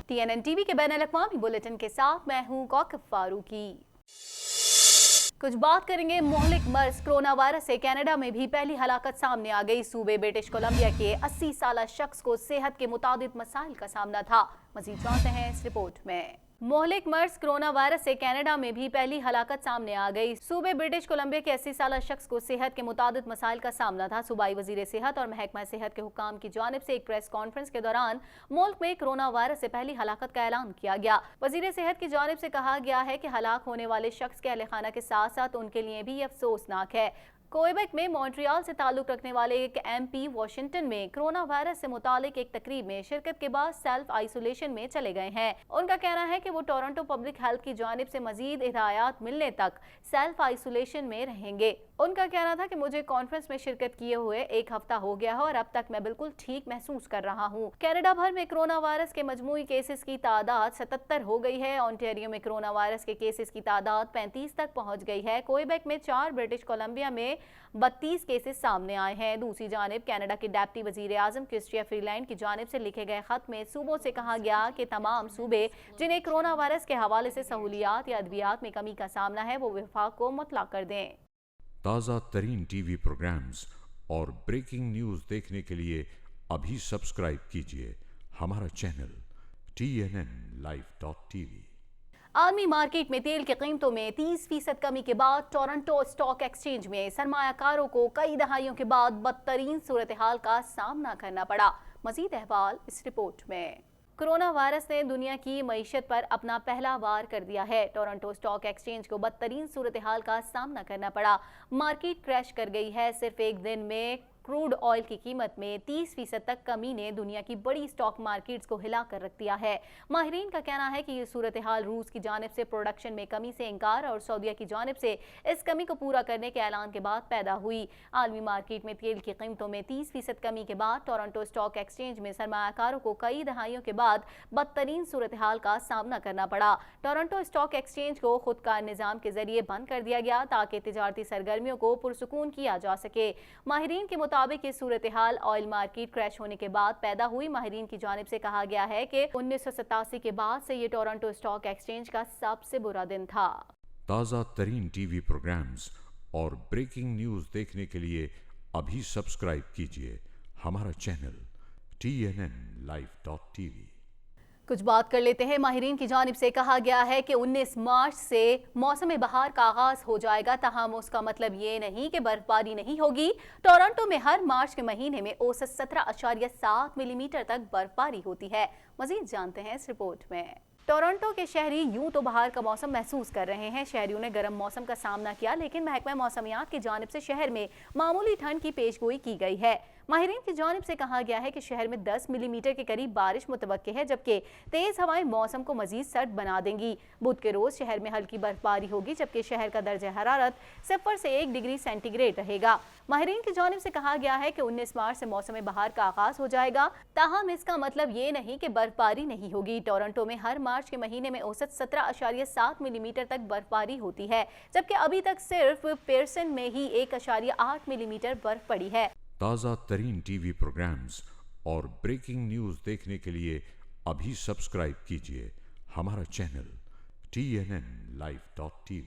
TNN TV के बैनुल-अक़वामी bulletin के साथ मैं हूं कौकब फारूकी। कुछ बात करेंगे मोहलिक मर्ज कोरोना वायरस से कनाडा में भी पहली हलाकत सामने आ गई। सूबे ब्रिटिश कोलंबिया के 80 साल शख्स को सेहत के मुताबिक मसाइल का सामना था। मजीद जानते हैं इस रिपोर्ट में। मोहलिक मर्ज कोरोना वायरस से कनाडा में भी पहली हलाकत सामने आ गई। सूबे ब्रिटिश कोलंबिया के 80 साल शख्स को सेहत के मुताबिक मसाइल का सामना था। सूबाई वजीर सेहत और महकमा सेहत के हुक्काम की जानिब से एक प्रेस कॉन्फ्रेंस के दौरान मुल्क में कोरोना वायरस से पहली हलाकत का ऐलान किया गया। वजीर सेहत की जानिब से कहा गया है कि हलाक होने वाले शख्स के अहले खाना के साथ साथ उनके लिए भी अफसोसनाक है। क्वेबेक में मॉन्ट्रियल से ताल्लुक रखने वाले एक MP वाशिंगटन में कोरोना वायरस से मुतालिक एक तकरीब में शिरकत के बाद सेल्फ आइसोलेशन में चले गए हैं। उनका कहना है कि वो टोरंटो पब्लिक हेल्थ की जानिब से मजीद हिदायत मिलने तक सेल्फ आइसोलेशन में रहेंगे। उनका कहना था कि मुझे कॉन्फ्रेंस में शिरकत किए हुए एक हफ्ता हो गया है और अब तक मैं बिल्कुल ठीक महसूस कर रहा हूँ। कनाडा भर में कोरोना वायरस के मजमूई केसेस की तादाद 77 हो गई है। ऑन्टेरियो में कोरोना वायरस के केसेस की तादाद 35 तक पहुँच गई है। क्वेबेक में 4, ब्रिटिश कोलंबिया में 32 केसेस सामने आए हैं। दूसरी जानिब कनाडा के डिप्टी वजीर आजम क्रिस्टिया फ्रीलैंड की जानिब से लिखे गए खत में सूबों से कहा गया कि तमाम सूबे जिन्हें कोरोना वायरस के हवाले से सहूलियात या अद्वियात में कमी का सामना है वो विफाक को मुतला कर दें। ताज़ा तरीन टीवी प्रोग्राम्स और ब्रेकिंग न्यूज़ देखने के लिए अभी सब्सक्राइब कीजिए हमारा चैनल TNNlive.tv। आलमी मार्केट में तेल की कीमतों में 30% कमी के बाद टोरंटो स्टॉक एक्सचेंज में सरमायाकारों को कई दहाइयों के बाद बदतरीन सूरत हाल का सामना करना पड़ा। मजीद अहवाल इस रिपोर्ट में। कोरोना वायरस ने दुनिया की मईशत पर अपना पहला वार कर दिया है। टोरंटो स्टॉक एक्सचेंज को बदतरीन सूरत हाल का सामना करना पड़ा। मार्केट क्रैश कर गई है। सिर्फ एक दिन में क्रूड ऑयल की कीमत में 30% तक कमी ने दुनिया की बड़ी स्टॉक मार्केट्स को हिला कर रख दिया है। माहिरीन का कहना है कि ये सूरत हाल रूस की जानिब से प्रोडक्शन में कमी से इंकार और सऊदीया की जानिब से इस कमी को पूरा करने के ऐलान के बाद पैदा हुई। आलमी मार्केट में तेल की कीमतों में 30% कमी के बाद टोरंटो स्टॉक एक्सचेंज में सरमायाकारों को कई दहाइयों के बाद बदतरीन सूरत हाल का सामना करना पड़ा। टोरंटो स्टॉक एक्सचेंज को खुदकार निज़ाम के जरिए बंद कर दिया गया ताकि तिजारती सरगर्मियों को पुरसुकून किया जा सके। माहिरीन के मुताबिक ये सूरत हाल ऑयल मार्केट क्रैश होने के बाद पैदा हुई। माहिरीन की जानिब से कहा गया है कि 1987 के बाद से ये टोरंटो स्टॉक एक्सचेंज का सबसे बुरा दिन था। ताज़ा तरीन टीवी प्रोग्राम्स और ब्रेकिंग न्यूज़ देखने के लिए अभी सब्सक्राइब कीजिए हमारा चैनल TNNlive.tv। कुछ बात कर लेते हैं। माहिरीन की जानिब से कहा गया है कि 19 मार्च से मौसम बहार का आगाज हो जाएगा। तहम उसका मतलब ये नहीं कि बर्फबारी नहीं होगी। टोरंटो में हर मार्च के महीने में औसत 17.7 मिलीमीटर तक बर्फबारी होती है। मजीद जानते हैं इस रिपोर्ट में। टोरंटो के शहरी यूं तो बाहर का मौसम महसूस कर रहे हैं। शहरियों ने गर्म मौसम का सामना किया, लेकिन महकमा मौसमियात की जानिब से शहर में मामूली ठंड की पेशगोई की गई है। माहिरीन की जानिब से कहा गया है कि शहर में 10 मिलीमीटर के करीब बारिश मुतवक्के है, जबकि तेज हवाएं मौसम को मजीद सर्द बना देंगी। बुध के रोज शहर में हल्की बर्फबारी होगी, जबकि शहर का दर्जा हरारत 0 से 1 डिग्री सेंटीग्रेड रहेगा। माहिरीन की जानिब से कहा गया है कि 19 मार्च से मौसम बहार का आगाज हो जाएगा। ताहम इसका मतलब ये नहीं कि बर्फबारी नहीं होगी। टोरंटो में हर मार्च के महीने में औसत 17.7 मिलीमीटर तक बर्फबारी होती है, जबकि अभी तक सिर्फ पेयरसन में ही 1.8 मिलीमीटर बर्फ पड़ी है। ताज़ा तरीन टीवी प्रोग्राम्स और ब्रेकिंग न्यूज़ देखने के लिए अभी सब्सक्राइब कीजिए हमारा चैनल TNNlive.tv।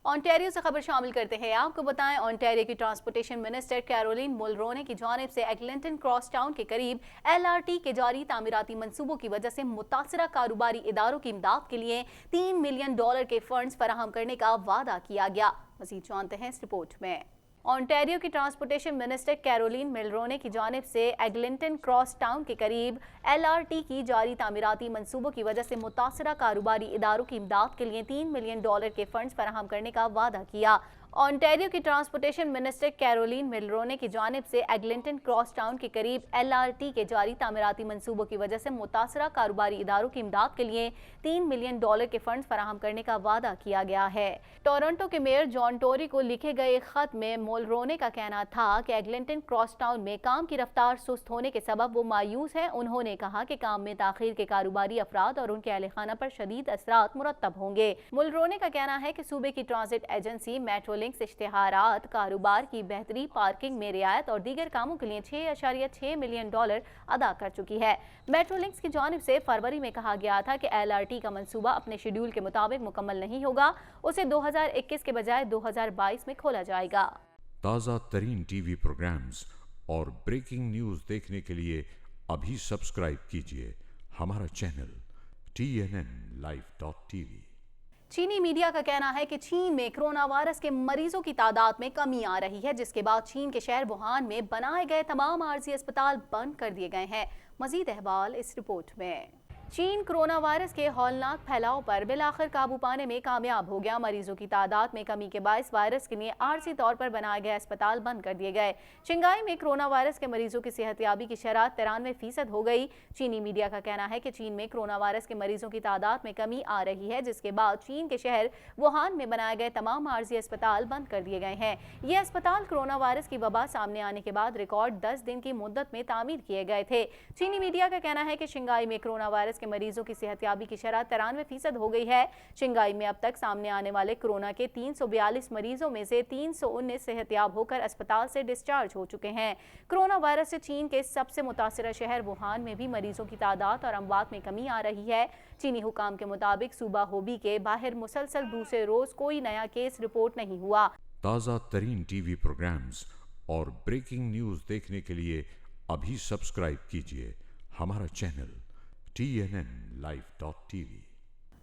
ऑन्टेरियो से खबर शामिल करते हैं। आपको बताएं, ऑन्टेरियो की ट्रांसपोर्टेशन मिनिस्टर कैरोलिन मुलरोने की जानिब से एग्लिंटन क्रॉस टाउन के करीब LRT के जारी तामीराती मंसूबों की वजह से मुतासरा कारोबारी इदारों की इमदाद के लिए $3 मिलियन के फंड्स फराहम करने का वादा किया गया। मज़ीद जानते हैं इस रिपोर्ट में। ऑन्टेरियो की ट्रांसपोर्टेशन मिनिस्टर कैरोलिन मुलरोने की जानिब से एग्लिंटन क्रॉस टाउन के करीब LRT की जारी तामीराती मंसूबों की वजह से मुतासरा कारोबारी इदारों की इमदाद के लिए $3 मिलियन के फंड्स फराहम करने का वादा किया। ऑन्टेरियो की ट्रांसपोर्टेशन मिनिस्टर कैरोलिन मुलरोने की जानिब से एग्लिंटन क्रॉस टाउन के करीब LRT के जारी तामीराती मंसूबों की वजह से मुतासरा कारोबारी इदारों की इमदाद के लिए $3 मिलियन के फंड्स फराहम करने का वादा किया गया है। टोरंटो के मेयर जॉन टोरी को लिखे गए खत में मुलरोने का कहना था कि एग्लिंटन क्रॉस टाउन में काम की रफ्तार सुस्त होने के सबब वो मायूस है। उन्होंने कहा कि काम में ताखीर के कारोबारी अफराद और उनके अहले खाना पर शदीद असरात मुरतब होंगे। मुलरोने का कहना है कि सूबे की transit agency metro metro links اشتہارات کاروبار کی بہتری پارکنگ میں رعایت اور دیگر کاموں کے لیے $6.6 ملین ادا کر چکی ہے۔ میٹرو لنکس کی جانب سے فروری میں کہا گیا تھا کہ LRT کا منصوبہ اپنے شیڈول کے مطابق مکمل نہیں ہوگا، اسے 2021 کے بجائے 2022 میں کھولا جائے گا۔ تازہ ترین ٹی وی پروگرامز اور بریکنگ نیوز دیکھنے کے لیے ابھی سبسکرائب کیجیے ہمارا چینل TNNLive.tv۔ چینی میڈیا کا کہنا ہے کہ چین میں کرونا وائرس کے مریضوں کی تعداد میں کمی آ رہی ہے، جس کے بعد چین کے شہر ووہان میں بنائے گئے تمام عارضی اسپتال بند کر دیے گئے ہیں۔ مزید احوال اس رپورٹ میں۔ چین کرونا وائرس کے ہولناک پھیلاؤ پر بالآخر قابو پانے میں کامیاب ہو گیا۔ مریضوں کی تعداد میں کمی کے باعث وائرس کے لیے عارضی طور پر بنائے گئے اسپتال بند کر دیے گئے۔ شنگھائی میں کرونا وائرس کے مریضوں کی صحت یابی کی شرح 93% ہو گئی۔ چینی میڈیا کا کہنا ہے کہ چین میں کرونا وائرس کے مریضوں کی تعداد میں کمی آ رہی ہے، جس کے بعد چین کے شہر ووہان میں بنائے گئے تمام عارضی اسپتال بند کر دیے گئے ہیں۔ یہ اسپتال کرونا وائرس کی وبا سامنے آنے کے بعد ریکارڈ 10 دن کی مدت میں تعمیر کیے گئے تھے۔ چینی میڈیا کا کہنا ہے کہ شنگھائی میں کرونا وائرس کے مریضوں کی صحت یابی کی شرح 93% ہو گئی ہے۔ شنگھائی میں اب تک سامنے آنے والے کرونا کے 342 مریضوں میں سے 319 صحت یاب ہو کر اسپتال سے ڈسچارج ہو چکے ہیں۔ کرونا وائرس سے چین کے سب سے متاثرہ شہر ووہان میں بھی مریضوں کی تعداد اور اموات میں کمی آ رہی ہے۔ چینی حکام کے مطابق صوبہ ہوبی کے باہر مسلسل دوسرے روز کوئی نیا کیس رپورٹ نہیں ہوا۔ تازہ ترین ٹی وی پروگرامز اور بریکنگ نیوز دیکھنے کے لیے ابھی سبسکرائب کیجیے ہمارا چینل TNNLive.tv۔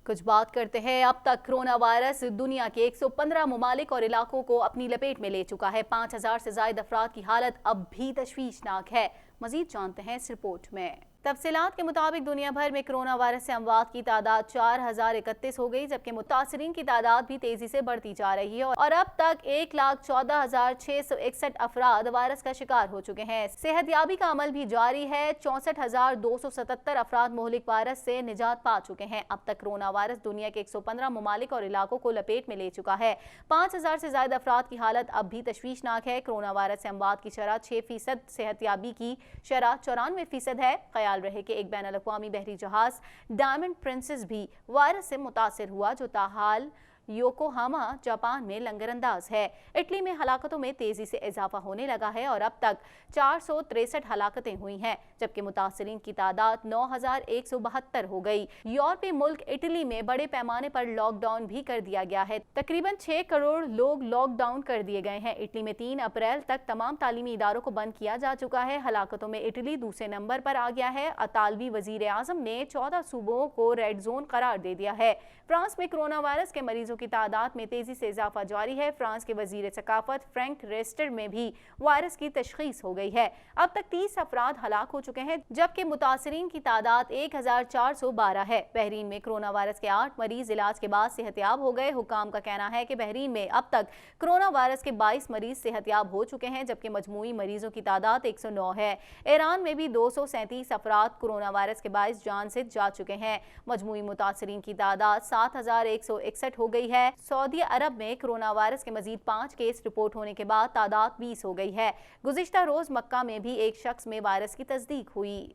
کچھ بات کرتے ہیں۔ اب تک کرونا وائرس دنیا کے 115 ممالک اور علاقوں کو اپنی لپیٹ میں لے چکا ہے۔ 5000 سے زائد افراد کی حالت اب بھی تشویشناک ہے۔ مزید جانتے ہیں اس رپورٹ میں۔ تفصیلات کے مطابق دنیا بھر میں کرونا وائرس سے اموات کی تعداد 4031 ہو گئی، جبکہ متاثرین کی تعداد بھی تیزی سے بڑھتی جا رہی ہے اور اب تک 1,14,661 افراد وائرس کا شکار ہو چکے ہیں۔ صحت یابی کا عمل بھی جاری ہے۔ 64,277 افراد مہلک وائرس سے نجات پا چکے ہیں۔ اب تک کرونا وائرس دنیا کے 115 ممالک اور علاقوں کو لپیٹ میں لے چکا ہے۔ 5000 سے زائد افراد کی حالت اب بھی تشویشناک ہے۔ کرونا وائرس سے اموات کی شرح 6%، صحت یابی کی شرح 94% ہے۔ خیال رہے کہ ایک بین الاقوامی بحری جہاز ڈائمنڈ پرنسس بھی وائرس سے متاثر ہوا، جو تاحال یوکوہاما جاپان میں لنگر انداز ہے۔ اٹلی میں ہلاکتوں میں تیزی سے اضافہ ہونے لگا ہے اور اب تک 463 ہلاکتیں ہوئی ہیں، جبکہ متاثرین کی تعداد 9172 ہو گئی۔ یورپی ملک اٹلی میں بڑے پیمانے پر لاک ڈاؤن بھی کر دیا گیا ہے۔ تقریباً 6 کروڑ لوگ لاک ڈاؤن کر دیے گئے ہیں۔ اٹلی میں 3 اپریل تک تمام تعلیمی اداروں کو بند کیا جا چکا ہے۔ ہلاکتوں میں اٹلی دوسرے نمبر پر آ گیا ہے۔ اطالوی وزیر اعظم نے 14 صوبوں کو ریڈ زون قرار دے دیا ہے۔ فرانس میں کرونا وائرس کے مریضوں کی تعداد میں تیزی سے اضافہ جاری ہے۔ فرانس کے وزیر ثقافت فرینک ریسٹر میں بھی وائرس کی تشخیص ہو گئی ہے۔ اب تک 30 افراد ہلاک ہو چکے ہیں، جبکہ متاثرین کی تعداد 1412 ہے۔ بحرین میں کرونا وائرس کے 8 مریض علاج کے بعد صحت یاب ہو گئے۔ حکام کا کہنا ہے کہ بحرین میں اب تک کرونا وائرس کے 22 مریض صحت یاب ہو چکے ہیں، جبکہ مجموعی مریضوں کی تعداد 109 ہے۔ ایران میں بھی 237 افراد کرونا وائرس کے باعث جان سے جا چکے ہیں۔ مجموعی متاثرین کی تعداد 7161 ہو گئی ہے۔ سعودی عرب میں کرونا وائرس کے مزید 5 کیس رپورٹ ہونے کے بعد تعداد 20 ہو گئی ہے۔ گزشتہ روز مکہ میں بھی ایک شخص میں وائرس کی تصدیق ہوئی۔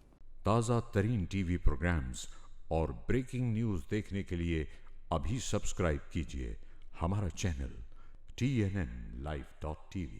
تازہ ترین ٹی وی پروگرامز اور بریکنگ نیوز دیکھنے کے لیے ابھی سبسکرائب کیجیے ہمارا چینل TNNLive.tv۔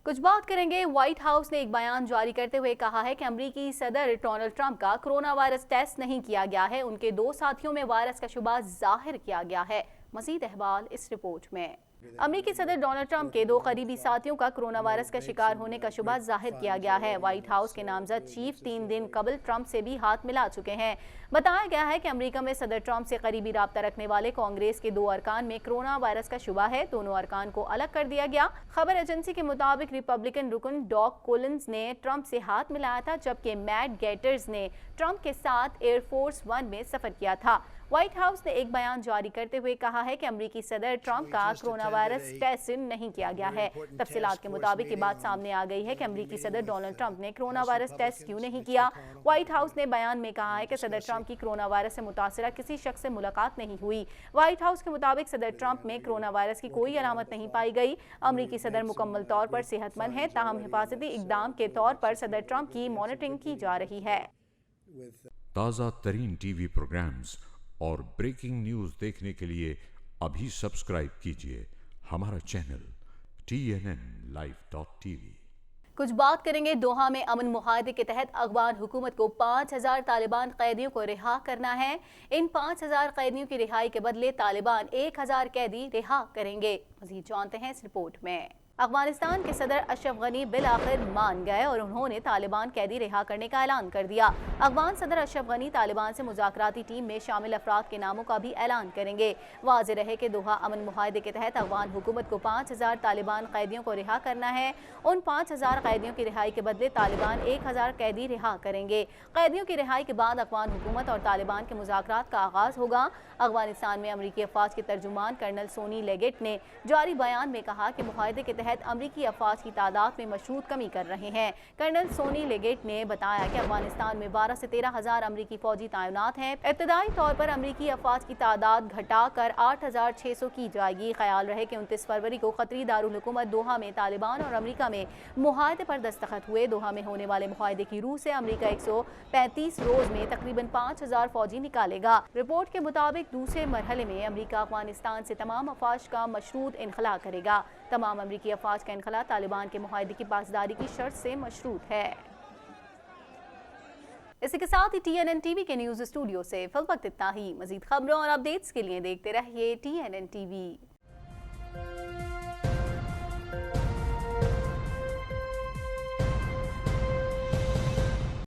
کچھ بات کریں گے۔ وائٹ ہاؤس نے ایک بیان جاری کرتے ہوئے کہا ہے کہ امریکی صدر ڈونلڈ ٹرمپ کا کرونا وائرس ٹیسٹ نہیں کیا گیا ہے۔ ان کے 2 ساتھیوں میں وائرس کا شبہ ظاہر کیا گیا ہے۔ مزید احوال اس رپورٹ میں۔ امریکی صدر ڈونلڈ ٹرمپ کے 2 قریبی ساتھیوں کا کرونا وائرس کا شکار ہونے کا شبہ ظاہر کیا گیا ہے۔ وائٹ ہاؤس کے نامزد چیف 3 دن قبل ٹرمپ سے بھی ہاتھ ملا چکے ہیں۔ بتایا گیا ہے کہ امریکہ میں صدر ٹرمپ سے قریبی رابطہ رکھنے والے کانگریس کے 2 ارکان میں کرونا وائرس کا شبہ ہے۔ دونوں ارکان کو الگ کر دیا گیا۔ خبر ایجنسی کے مطابق ریپبلکن رکن ڈاگ کولنز نے ٹرمپ سے ہاتھ ملایا تھا، جبکہ میٹ گیٹرز نے ٹرمپ کے ساتھ ایئر فورس 1 میں سفر کیا تھا۔ وائٹ ہاؤس نے ایک بیان جاری کرتے ہوئے کہا ہے کہ امریکی صدر ٹرمپ کا کرونا وائرس ٹیسٹ نہیں کیا گیا ہے۔ تفصیلات کے مطابق یہ بات سامنے آ گئی ہے کہ امریکی صدر ڈونلڈ ٹرمپ نے کرونا وائرس ٹیسٹ کیوں نہیں کیا۔ وائٹ ہاؤس نے بیان میں کہا ہے کہ صدر ٹرمپ کی کرونا وائرس سے متاثرہ کسی شخص سے ملاقات نہیں ہوئی۔ وائٹ ہاؤس کے مطابق صدر ٹرمپ میں کرونا وائرس کی کوئی علامت نہیں پائی گئی۔ امریکی صدر مکمل طور پر صحت مند ہے، تاہم حفاظتی اقدام کے طور پر صدر ٹرمپ کی مانیٹرنگ کی جا رہی ہے۔ تازہ ترین ٹی وی پروگرامز اور بریکنگ نیوز دیکھنے کے لیے ابھی سبسکرائب کیجیے हमारा चैनल TNNlive.tv। कुछ बात करेंगे दोहा में अमन मुआहदे के तहत अफगान हुकूमत को 5000 तालिबान कैदियों को रिहा करना है। इन 5000 कैदियों की रिहाई के बदले तालिबान 1000 कैदी रिहा करेंगे। मज़ीद जानते हैं इस रिपोर्ट में। अफगानिस्तान के सदर अशरफ गनी बिल आखिर मान गए और उन्होंने तालिबान कैदी रिहा करने का ऐलान कर दिया। अफगान सदर अशरफ गनी तालिबान से मुज़ाकराती टीम में शामिल अफराद के नामों का भी ऐलान करेंगे। वाज़ेह रहे कि दोहा अमन मुआहदे के तहत अफगान हुकूमत को 5000 तालिबान कैदियों को रिहा करना है। उन 5000 कैदियों की रिहाई के बदले तालिबान 1000 कैदी रिहा करेंगे। कैदियों की रिहाई के बाद अफगान हुकूमत और तालिबान के मुज़ाकरात का आगाज़ होगा। अफगानिस्तान में अमरीकी अफवाज के तर्जुमान कर्नल सोनी लेगेट ने जारी बयान में कहा कि मुआहदे के तहत अमरीकी अफवाज की तादाद में मशरूत कमी कर रहे हैं। कर्नल सोनी लेगेट ने बताया कि अफगानिस्तान में 12 से 13,000 अमरीकी फौजी तैनात हैं। इब्तदाई तौर पर अमरीकी अफवाज की तादाद घटाकर 8600 की जाएगी। ख्याल रहे कि 29 फरवरी को खतरी दारुल हुकूमत दोहा में तालिबान और अमरीका में मुआहदे पर दस्तखत हुए। दोहा में होने वाले मुआहदे की रूह से अमरीका 135 रोज में तकरीबन 5000 फौजी निकालेगा। रिपोर्ट के मुताबिक दूसरे मरहले में अमरीका अफगानिस्तान से तमाम अफवाज का मशरूत इनखला करेगा। तमाम अमरीकी अफवाज का इनखला तालिबान के मुआहदे की पासदारी की शर्त से मशरूत है। इसी के साथ ही TNN TV के न्यूज़ स्टूडियो से फिल वक्त इतना ही। मजीद खबरों और अपडेट्स के लिए देखते रहिए TNN TV।